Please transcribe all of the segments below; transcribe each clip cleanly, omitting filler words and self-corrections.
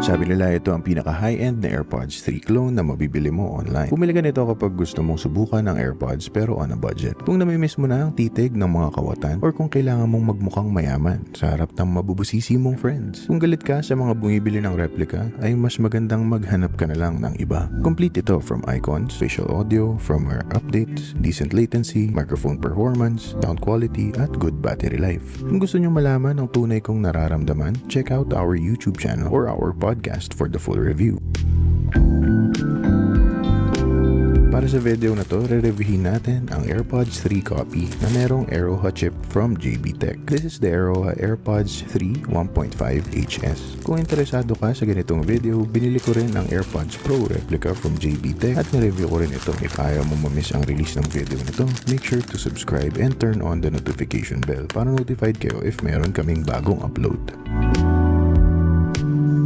Sabi nila ito ang pinaka high-end na AirPods 3 clone na mabibili mo online. Bumili ka nito kapag gusto mong subukan ng AirPods pero on a budget. Kung namimiss mo na ang titig ng mga kawatan or kung kailangan mong magmukhang mayaman sa harap ng mabubusisi mong friends. Kung galit ka sa mga bumibili ng replica ay mas magandang maghanap ka na lang ng iba. Complete ito from icons, spatial audio, firmware updates, decent latency, microphone performance, sound quality at good battery life. Kung gusto nyo malaman ang tunay kong nararamdaman, check out our YouTube channel or our podcast for the full review. Para sa video na to, re-reviewin natin ang AirPods 3 copy na merong Airoha chip from JBTech. This is the Airoha AirPods 3 1.5 HS. Kung interesado ka sa ganitong video, binili ko rin ang AirPods Pro replica from JBTech at na-review ko rin ito. If ayaw mo mamiss ang release ng video na to, make sure to subscribe and turn on the notification bell para notified kayo if meron kaming bagong upload.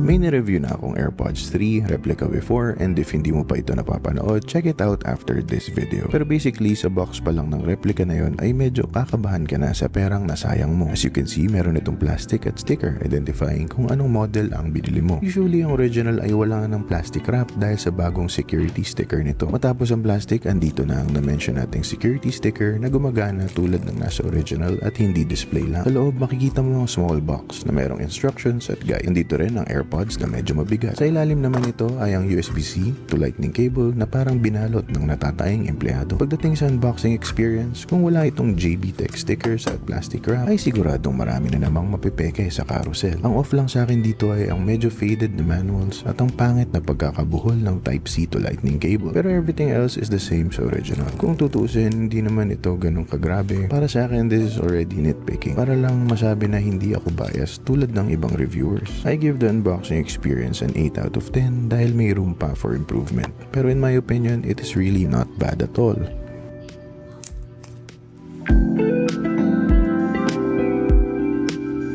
May nireview na akong AirPods 3 replica before, and if hindi mo pa ito napapanood, check it out after this video. Pero basically, sa box pa lang ng replica na yon ay medyo kakabahan ka na sa perang nasayang mo. As you can see, meron itong plastic at sticker identifying kung anong model ang binili mo. Usually, ang original ay wala ng plastic wrap dahil sa bagong security sticker nito. Matapos ang plastic, andito na ang na-mention nating security sticker na gumagana tulad ng nasa original at hindi display lang. Sa loob, makikita mo ang small box na merong instructions at guide. Andito rin ang AirPods na medyo mabigat. Sa ilalim naman ito ay ang USB-C to lightning cable na parang binalot ng natatayang empleyado. Pagdating sa unboxing experience, kung wala itong JBTech stickers at plastic wrap, ay siguradong marami na namang mapipeke sa carousel. Ang off lang sa akin dito ay ang medyo faded na manuals at ang pangit na pagkakabuhol ng Type-C to lightning cable. Pero everything else is the same sa original. Kung tutusin, hindi naman ito ganun kagrabe. Para sa akin, this is already nitpicking. Para lang masabi na hindi ako biased tulad ng ibang reviewers. I give the unboxing experience an 8 out of 10 dahil may room pa for improvement. Pero in my opinion, it is really not bad at all.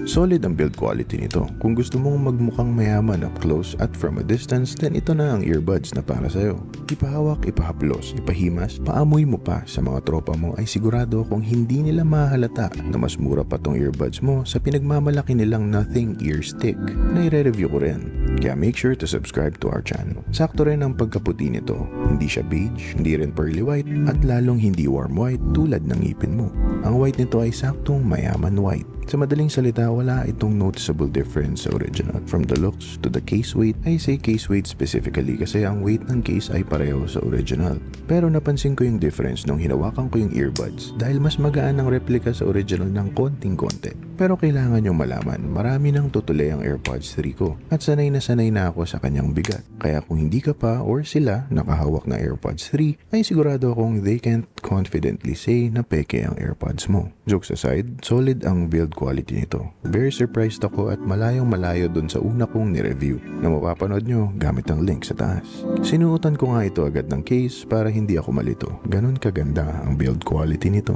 Solid ang build quality nito. Kung gusto mong magmukhang mayaman up close at from a distance, then ito na ang earbuds na para sa'yo. Ipahawak, ipahaplos, ipahimas, paamoy mo pa sa mga tropa mo ay sigurado kung hindi nila mahalata na mas mura pa tong earbuds mo sa pinagmamalaki nilang nothing ear stick na i-review ko rin. Kaya make sure to subscribe to our channel. Sakto rin ang pagkaputi nito. Hindi siya beige, hindi rin pearly white, at lalong hindi warm white tulad ng ngipin mo. Ang white nito ay saktong mayaman white. Sa madaling salita, wala itong noticeable difference sa original. From the looks to the case weight, I say case weight specifically kasi ang weight ng case ay pareho sa original. Pero napansin ko yung difference nung hinawakan ko yung earbuds dahil mas magaan ang replica sa original ng konting-konti. Pero kailangan nyo malaman, marami nang tutuli ang AirPods 3 ko at sanay na ako sa kanyang bigat. Kaya kung hindi ka pa or sila nakahawak ng AirPods 3, ay sigurado akong they can't confidently say na peke ang AirPods mo. Jokes aside, solid ang build quality nito. Very surprised ako at malayong malayo dun sa una kong ni-review na mapapanood nyo gamit ang link sa taas. Sinuotan ko nga ito agad ng case para hindi ako malito. Ganun kaganda ang build quality nito.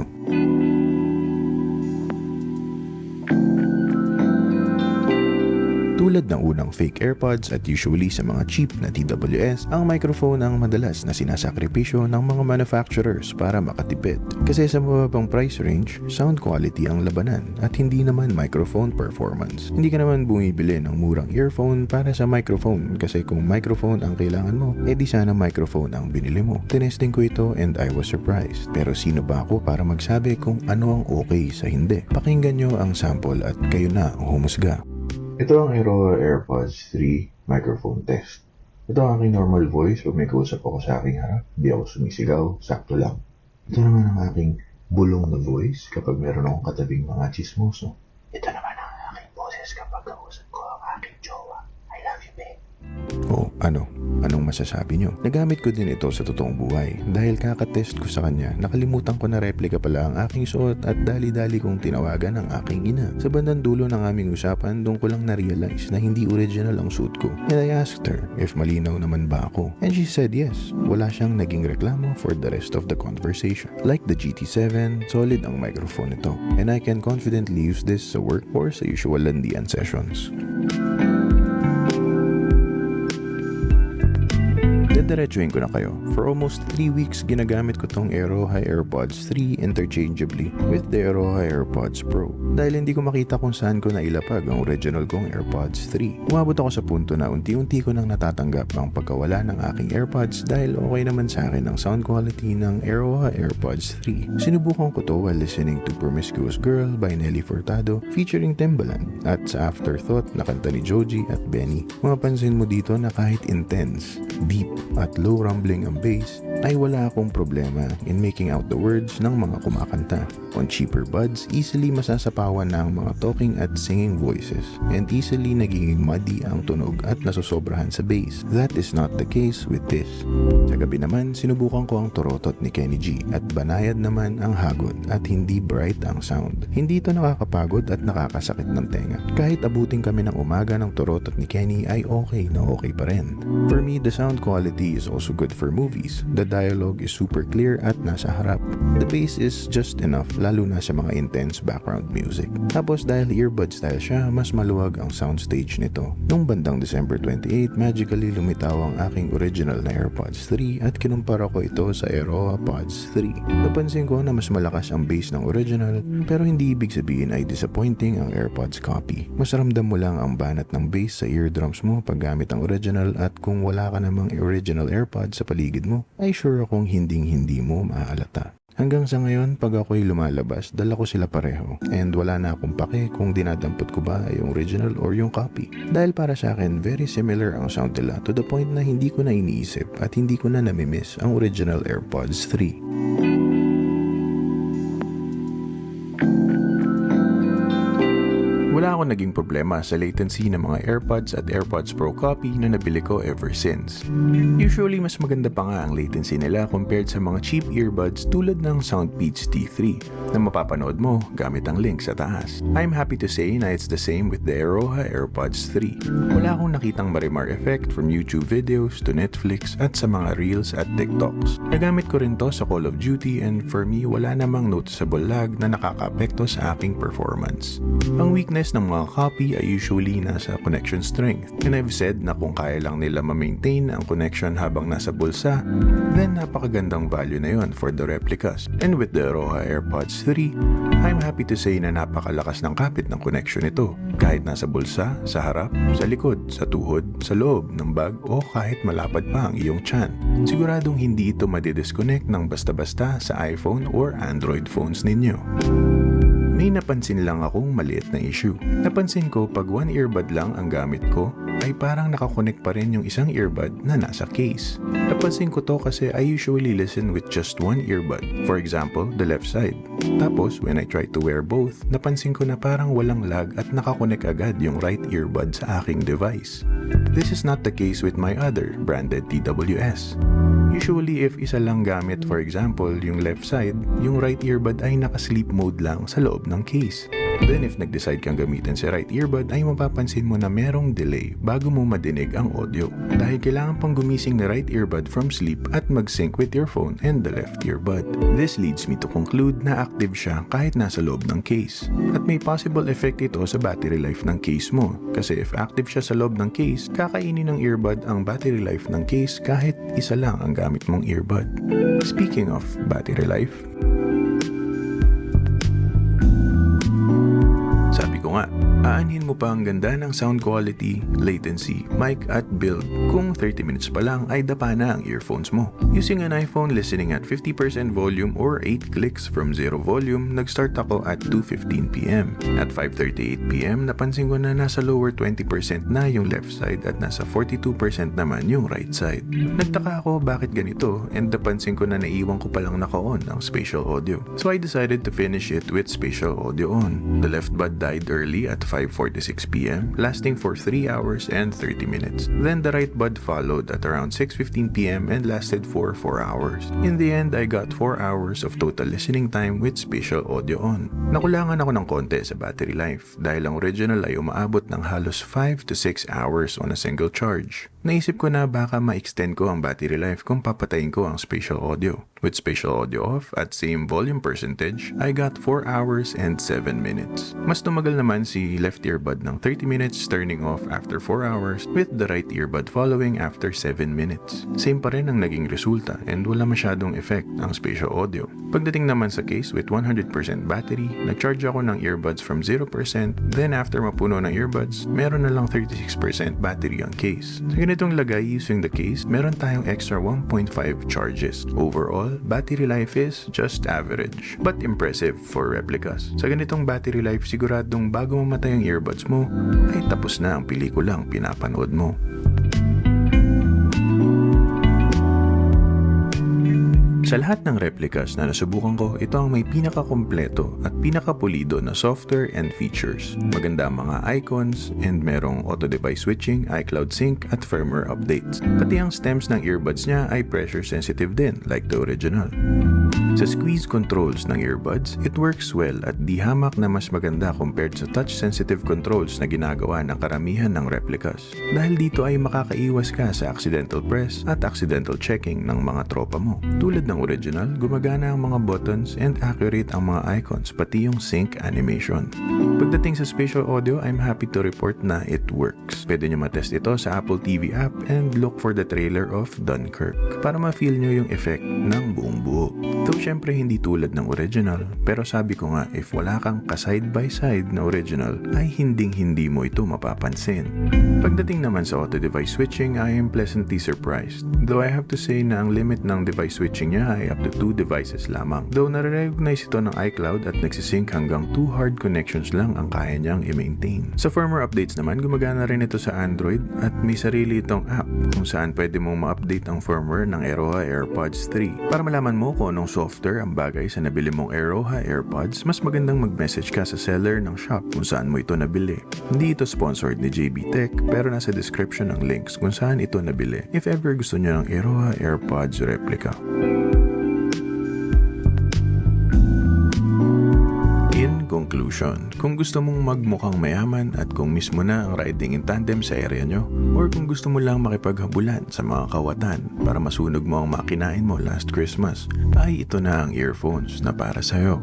Tulad ng unang fake AirPods at usually sa mga cheap na TWS, ang microphone ang madalas na sinasakripisyo ng mga manufacturers para makatipid. Kasi sa mababang price range, sound quality ang labanan at hindi naman microphone performance. Hindi ka naman bumibili ng murang earphone para sa microphone kasi kung microphone ang kailangan mo, edi sana microphone ang binili mo. Tinesting ko ito and I was surprised. Pero sino ba ako para magsabi kung ano ang okay sa hindi? Pakinggan nyo ang sample at kayo na ang humusga. Ito ang Airoha AirPods 3 microphone test. Ito ang aking normal voice pag may kausap ako sa aking harap. Hindi ako sumisigaw, sakto lang. Ito naman ang aking bulong na voice kapag meron akong katabing mga chismoso. Ito naman ang aking boses kapag kausap ko ang aking jowa. I love you, babe. Oh, anong masasabi nyo? Nagamit ko din ito sa totoong buhay. Dahil kakatest ko sa kanya, nakalimutan ko na replica pala ang aking suot at dali-dali kong tinawagan ang aking ina. Sa bandang dulo ng aming usapan, doon ko lang na-realize na hindi original ang suit ko. And I asked her if malinaw naman ba ako. And she said yes. Wala siyang naging reklamo for the rest of the conversation. Like the GT7, solid ang microphone nito. And I can confidently use this sa work or sa usual landian sessions. Diretsuhin ko na kayo. For almost 3 weeks, ginagamit ko tong Airoha AirPods 3 interchangeably with the Airoha AirPods Pro. dahil hindi ko makita kung saan ko nailapag ang original kong AirPods 3. Umabot ako sa punto na unti-unti ko nang natatanggap ang pagkawala ng aking AirPods dahil okay naman sa akin ang sound quality ng Airoha AirPods 3. Sinubukan ko to while listening to Promiscuous Girl by Nelly Furtado featuring Timbaland at sa afterthought na kanta ni Joji at Benny. Mapapansin mo dito na kahit intense, deep at low rumbling ang bass ay wala akong problema in making out the words ng mga kumakanta. On cheaper buds, easily masasapawan na ang mga talking at singing voices and easily nagiging muddy ang tunog at nasusobrahan sa bass. That is not the case with this. Sa gabi naman, sinubukan ko ang torotot ni Kenny G at banayad naman ang hagod at hindi bright ang sound. Hindi ito nakakapagod at nakakasakit ng tenga. Kahit abutin kami ng umaga ng torotot ni Kenny ay okay na okay pa rin. For me, the sound quality is also good for movies. The dialogue is super clear at nasa harap. The bass is just enough lalo na sa mga intense background music. Tapos dahil earbud style siya, mas maluwag ang soundstage nito. Noong bandang December 28, magically lumitaw ang aking original na AirPods 3 at kinumpara ko ito sa Airoha Pods 3. Napansin ko na mas malakas ang bass ng original pero hindi ibig sabihin ay disappointing ang AirPods copy. Mas ramdam mo lang ang banat ng bass sa eardrums mo pag gamit ang original at kung wala ka namang original AirPods sa paligid mo, ay sure akong hindi mo maaalata. Hanggang sa ngayon, pag ako'y lumalabas, dala ko sila pareho. And wala na akong pake kung dinadampot ko ba yung original or yung copy. Dahil para sa akin, very similar ang sound nila to the point na hindi ko na iniisip at hindi ko na namimiss ang original AirPods 3. Wala akong naging problema sa latency ng mga AirPods at AirPods Pro copy na nabili ko ever since. Usually, mas maganda pa nga ang latency nila compared sa mga cheap earbuds tulad ng Soundpeats T3 na mapapanood mo gamit ang link sa taas. I'm happy to say na it's the same with the Airoha AirPods 3. Wala akong nakitang marimar effect from YouTube videos to Netflix at sa mga Reels at TikToks. Nagamit ko rin to sa Call of Duty and for me, wala namang noticeable lag na nakaka-apekto sa aking performance. Ang weakness ng mga copy ay usually nasa connection strength. And I've said na kung kaya lang nila ma-maintain ang connection habang nasa bulsa, then napakagandang value na yon for the replicas. And with the Airoha AirPods 3, I'm happy to say na napakalakas ng kapit ng connection nito. Kahit nasa bulsa, sa harap, sa likod, sa tuhod, sa loob ng bag o kahit malapad pa ang iyong tiyan. Siguradong hindi ito madidisconnect ng basta-basta sa iPhone or Android phones ninyo. May napansin lang akong maliit na issue. Napansin ko pag one earbud lang ang gamit ko, ay parang nakakonect pa rin yung isang earbud na nasa case. Napansin ko to kasi I usually listen with just one earbud. For example, the left side. Tapos, when I try to wear both, napansin ko na parang walang lag at nakakonect agad yung right earbud sa aking device. This is not the case with my other branded TWS. Usually, if isa lang gamit, for example, yung left side, yung right earbud ay naka-sleep mode lang sa loob ng case. Then if nag-decide kang gamitin si right earbud ay mapapansin mo na merong delay bago mo madinig ang audio. Dahil kailangan pang gumising ni right earbud from sleep at mag-sync with your phone and the left earbud. This leads me to conclude na active siya kahit nasa loob ng case. At may possible effect ito sa battery life ng case mo. Kasi if active siya sa loob ng case, kakainin ng earbud ang battery life ng case kahit isa lang ang gamit mong earbud. Speaking of battery life, sabi ko nga, aanhin mo pa ang ganda ng sound quality, latency, mic at build kung 30 minutes pa lang ay dapa na ang earphones mo. Using an iPhone listening at 50% volume or 8 clicks from 0 volume, nag-start ako at 2:15pm. At 5:38pm, napansin ko na nasa lower 20% na yung left side at nasa 42% naman yung right side. Nagtaka ako bakit ganito and napansin ko na naiwan ko palang naka-on ang spatial audio. So I decided to finish it with spatial audio on. The left bud died early at 5:46pm, lasting for 3 hours and 30 minutes. Then the right bud followed at around 6:15pm and lasted for 4 hours. In the end, I got 4 hours of total listening time with spatial audio on. Nakulangan ako ng konti sa battery life dahil ang original ay umaabot ng halos 5 to 6 hours on a single charge. Naisip ko na baka ma-extend ko ang battery life kung papatayin ko ang spatial audio. With spatial audio off at same volume percentage, I got 4 hours and 7 minutes. Mas tumagal naman si left left earbud ng 30 minutes, turning off after 4 hours, with the right earbud following after 7 minutes. Same pa rin ang naging resulta and wala masyadong effect ang spatial audio. Pagdating naman sa case with 100% battery, nag-charge ako ng earbuds from 0%, then after mapuno ng earbuds, meron na lang 36% battery ang case. Sa ganitong lagay using the case, meron tayong extra 1.5 charges. Overall, battery life is just average, but impressive for replicas. Sa ganitong battery life, siguradong bago mamatay ang earbuds mo, ay tapos na ang pelikulang pinapanood mo. Sa lahat ng replicas na nasubukan ko, ito ang may pinaka-kompleto at pinaka-pulido na software and features. Maganda ang mga icons and merong auto-device switching, iCloud sync at firmware updates. Pati ang stems ng earbuds niya ay pressure sensitive din like the original. Sa squeeze controls ng earbuds, it works well at di hamak na mas maganda compared sa touch-sensitive controls na ginagawa ng karamihan ng replicas. Dahil dito ay makakaiwas ka sa accidental press at accidental checking ng mga tropa mo. Tulad ng original, gumagana ang mga buttons and accurate ang mga icons, pati yung sync animation. Pagdating sa spatial audio, I'm happy to report na it works. Pwede nyo matest ito sa Apple TV app and look for the trailer of Dunkirk para ma-feel nyo yung effect ng buong buo. Though syempre hindi tulad ng original, pero sabi ko nga, if wala kang ka-side by side na original, ay hindi mo ito mapapansin. Pagdating naman sa auto-device switching, I am pleasantly surprised. Though I have to say na ang limit ng device switching niya ay up to 2 devices lamang. Though nare-recognize ito ng iCloud at nagsisync hanggang 2 hard connections lang ang kaya niyang i-maintain. Sa firmware updates naman, gumagana rin ito sa Android at may sarili itong app kung saan pwede mong ma-update ang firmware ng Airoha AirPods 3. Para malaman mo kung anong software ang bagay sa nabili mong Airoha AirPods, mas magandang mag-message ka sa seller ng shop kung saan mo ito nabili. Hindi ito sponsored ni JBTech, pero nasa description ang links kung saan ito nabili if ever gusto niyo ng Airoha AirPods replica. In conclusion, kung gusto mong magmukhang mayaman at kung mismo na ang riding in tandem sa area nyo, or kung gusto mo lang makipaghabulan sa mga kawatan para masunog mo ang makinain mo last Christmas, ay ito na ang earphones na para sa'yo.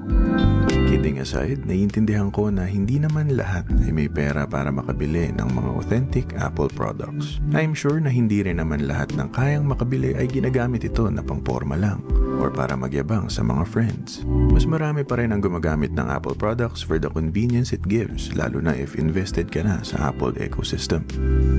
Kidding aside, naiintindihan ko na hindi naman lahat ay may pera para makabili ng mga authentic Apple products. I'm sure na hindi rin naman lahat ng kayang makabili ay ginagamit ito na pangporma lang or para magyabang sa mga friends. Mas marami pa rin ang gumagamit ng Apple products for the convenience it gives, lalo na if invested ka na sa Apple ecosystem.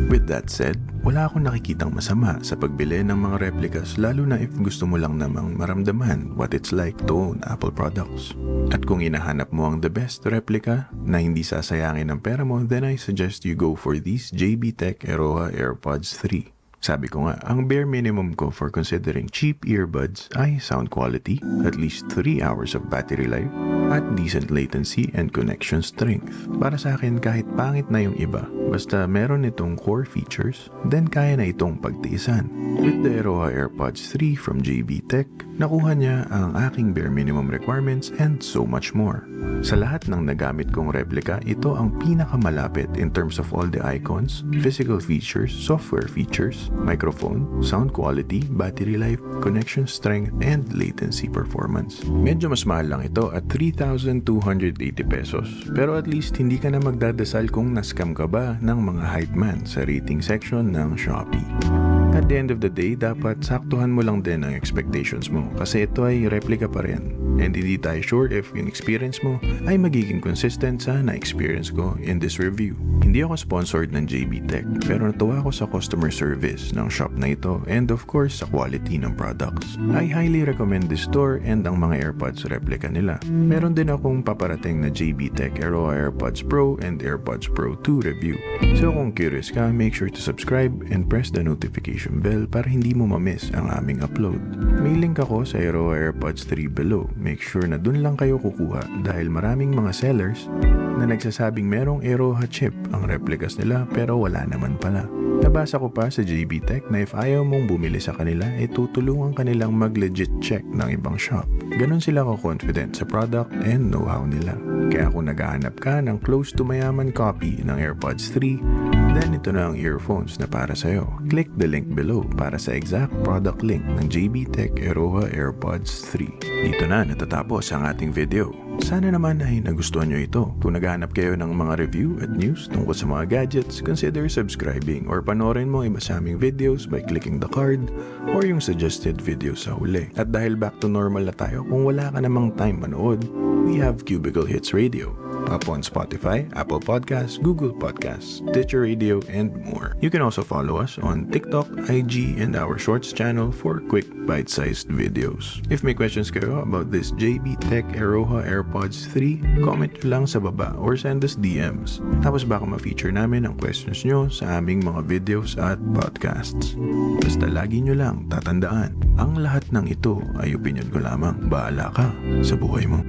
With that said, wala akong nakikitang masama sa pagbili ng mga replicas, lalo na if gusto mo lang namang maramdaman what it's like to own Apple products. At kung hinahanap mo ang the best replica na hindi sasayangin ng pera mo, then I suggest you go for these JBTech Airoha AirPods 3. Sabi ko nga, ang bare minimum ko for considering cheap earbuds ay sound quality, at least 3 hours of battery life, at decent latency and connection strength. Para sa akin, kahit pangit na yung iba, basta meron itong core features, then kaya na itong pagtiisan. With the Airoha AirPods 3 from JBTech, nakuha niya ang aking bare minimum requirements and so much more. Sa lahat ng nagamit kong replica, ito ang pinakamalapit in terms of all the icons, physical features, software features, microphone, sound quality, battery life, connection strength, and latency performance. Medyo mas mahal lang ito at 3,280 pesos. Pero at least hindi ka na magdadasal kung nascam ka ba ng mga hype man sa rating section ng Shopee. At the end of the day, dapat saktuhan mo lang din ang expectations mo kasi ito ay replica pa rin. And hindi tayo sure if yung experience mo ay magiging consistent sa na-experience ko in this review. Hindi ako sponsored ng JBTech pero natuwa ako sa customer service ng shop na ito and of course sa quality ng products. I highly recommend this store and ang mga AirPods replica nila. Meron din akong paparating na JBTech Airoha AirPods Pro and AirPods Pro 2 review. So kung curious ka, make sure to subscribe and press the notification bell para hindi mo ma-miss ang aming upload. May link ako sa Airoha AirPods 3 below. Make sure na dun lang kayo kukuha dahil maraming mga sellers na nagsasabing merong Airoha chip ang replicas nila pero wala naman pala. Nabasa ko pa sa JBTech na if ayaw mong bumili sa kanila, tutulungan kanilang mag-legit check ng ibang shop. Ganon sila ko-confident sa product and know-how nila. Kaya kung naghahanap ka ng close to mayaman copy ng AirPods 3, Then ito na ang earphones na para sa'yo. Click the link below para sa exact product link ng JBTech Airoha AirPods 3. Dito na natatapos ang ating video. Sana naman ay nagustuhan nyo ito. Kung naghahanap kayo ng mga review at news tungkol sa mga gadgets, consider subscribing or panoorin mo iba sa aming videos by clicking the card or yung suggested video sa huli. At dahil back to normal na tayo, kung wala ka namang time manood, we have Cubicle Hits Radio. Up on Spotify, Apple Podcasts, Google Podcasts, Stitcher Radio, and more. You can also follow us on TikTok, IG, and our Shorts channel for quick, bite-sized videos. If may questions kayo about this JBTech Airoha AirPods 3, comment nyo lang sa baba or send us DMs. Tapos baka ma-feature namin ang questions nyo sa aming mga videos at podcasts. Basta lagi nyo lang tatandaan, ang lahat ng ito ay opinion ko lamang. Bahala ka sa buhay mo.